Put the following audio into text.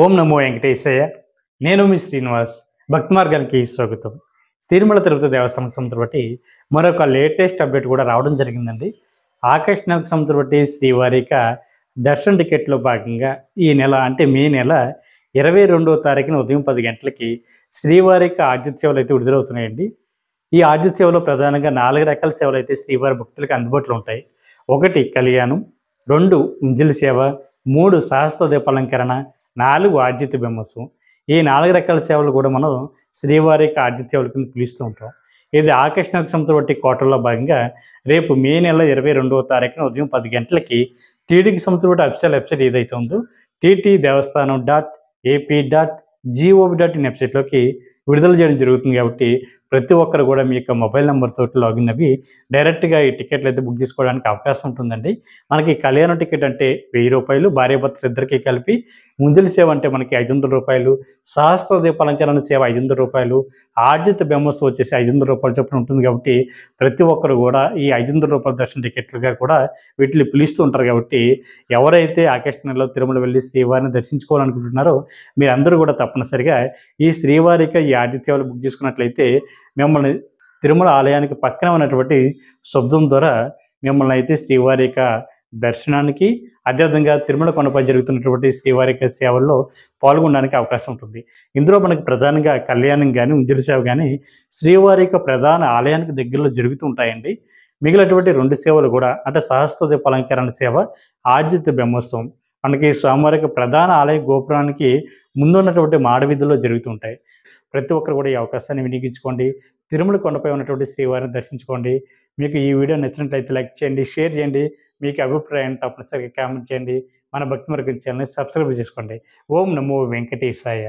ఓం నమో వెంకటేశయ్య. నేను మీ శ్రీనివాస్. భక్తి మార్గానికి స్వాగతం. తిరుమల తిరుపతి దేవస్థానం సంస్థను బట్టి మరొక లేటెస్ట్ అప్డేట్ కూడా రావడం జరిగిందండి. ఆకర్షణ సంస్థను బట్టి శ్రీవారిక దర్శన టికెట్లో భాగంగా ఈ నెల అంటే మే నెల 22వ తారీఖున ఉదయం 10 గంటలకి శ్రీవారిక ఆర్జిత సేవలు అయితే విడుదలవుతున్నాయండి. ఈ ఆర్జిత సేవలో ప్రధానంగా 4 రకాల సేవలు అయితే శ్రీవారి భక్తులకు అందుబాటులో ఉంటాయి. 1 కళ్యాణం, 2 ఉంజిలి సేవ, 3 సహస్ర దీపాలంకరణ, 4 ఆర్జిత బ్రహ్మోత్సవం. ఈ 4 రకాల సేవలు కూడా మనం శ్రీవారిక ఆర్జిత సేవల కింద పిలుస్తూ ఉంటాం. ఇది ఆకర్షణ సంస్థ బట్టి కోటల్లో భాగంగా రేపు మే నెల 22వ తారీఖున ఉదయం 10 గంటలకి టీటీడీ సంస్థ బట్టి అఫీషియల్ వెబ్సైట్ ఏదైతే ఉందో ttdevastanam.ap.gov.in వెబ్సైట్లోకి విడుదల చేయడం జరుగుతుంది. కాబట్టి ప్రతి ఒక్కరు కూడా మీ యొక్క మొబైల్ నెంబర్ తోటి లాగిన్ అవి డైరెక్ట్గా ఈ టికెట్లు అయితే బుక్ చేసుకోవడానికి అవకాశం ఉంటుందండి. మనకి కళ్యాణ టికెట్ అంటే 1000 రూపాయలు, భార్యాభర్తలు ఇద్దరికీ కలిపి. ముంజలి సేవ అంటే మనకి 500 రూపాయలు, సహస్ర దీపాలంకరణ సేవ 500 రూపాయలు, ఆర్జిత బ్రహ్మోత్సవం వచ్చేసి 500 రూపాయలు చొప్పున ఉంటుంది. కాబట్టి ప్రతి ఒక్కరు కూడా ఈ 500 రూపాయల దర్శన టికెట్లుగా కూడా వీటిని పిలుస్తూ ఉంటారు. కాబట్టి ఎవరైతే ఆకర్షణలో తిరుమల వెళ్ళి శ్రీవారిని దర్శించుకోవాలనుకుంటున్నారో మీరందరూ కూడా తప్పనిసరిగా ఈ శ్రీవారిక ఈ ఆర్జిత సేవలు బుక్ చేసుకున్నట్లయితే మిమ్మల్ని తిరుమల ఆలయానికి పక్కన ఉన్నటువంటి శబ్దం ద్వారా మిమ్మల్ని అయితే శ్రీవారిక దర్శనానికి, అదేవిధంగా తిరుమల కొండపై జరుగుతున్నటువంటి శ్రీవారిక సేవల్లో పాల్గొనడానికి అవకాశం ఉంటుంది. ఇందులో మనకి ప్రధానంగా కళ్యాణం కానీ, ఉంజిలి సేవ కానీ శ్రీవారిక ప్రధాన ఆలయానికి దగ్గరలో జరుగుతూ ఉంటాయండి. మిగిలినటువంటి 2 సేవలు కూడా అంటే సహస్ర దీపాలంకరణ సేవ, ఆర్జిత బ్రహ్మోత్సవం మనకి స్వామివారికి ప్రధాన ఆలయ గోపురానికి ముందున్నటువంటి మాడవీధుల్లో జరుగుతుంటాయి. ప్రతి ఒక్కరు కూడా ఈ అవకాశాన్ని వినియోగించుకోండి. తిరుమల కొండపై ఉన్నటువంటి శ్రీవారిని దర్శించుకోండి. మీకు ఈ వీడియో నచ్చినట్లయితే లైక్ చేయండి, షేర్ చేయండి. మీకు అభిప్రాయాన్ని తప్పనిసరిగా కామెంట్ చేయండి. మన భక్తి మార్గం ఛానల్ని సబ్స్క్రైబ్ చేసుకోండి. ఓం నమో వెంకటేశాయ.